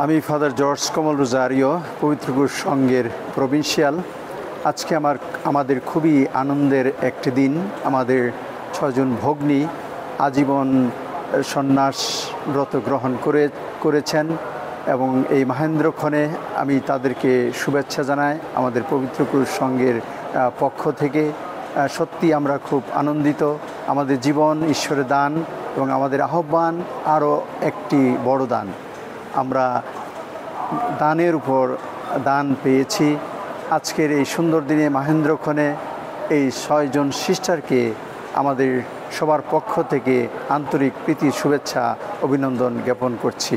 আমি father George কমল Rosario, পবিত্র ক্রুশ সংঘের প্রভিন্সিয়াল। আজকে আমাদের খুবই আনন্দের একটি দিন। আমাদের 6 জন ভগ্নী আজীবন সন্ন্যাস ব্রত গ্রহণ করেছেন এবং এই মহেন্দ্রক্ষণে আমি তাদেরকে শুভেচ্ছা জানাই আমাদের পবিত্র ক্রুশ সংঘের পক্ষ থেকে। সত্যি আমরা খুব আনন্দিত। আমাদের জীবন ঈশ্বরের দান এবং আমাদের আহ্বান আরও একটি বড় দান। আমরা দানের উপর দান পেয়েছি। আজকের এই সুন্দর দিনে মহেন্দ্রক্ষণে এই 6 জন সিস্টারকে আমাদের সবার পক্ষ থেকে আন্তরিক প্রীতি শুভেচ্ছা অভিনন্দন জ্ঞাপন করছি।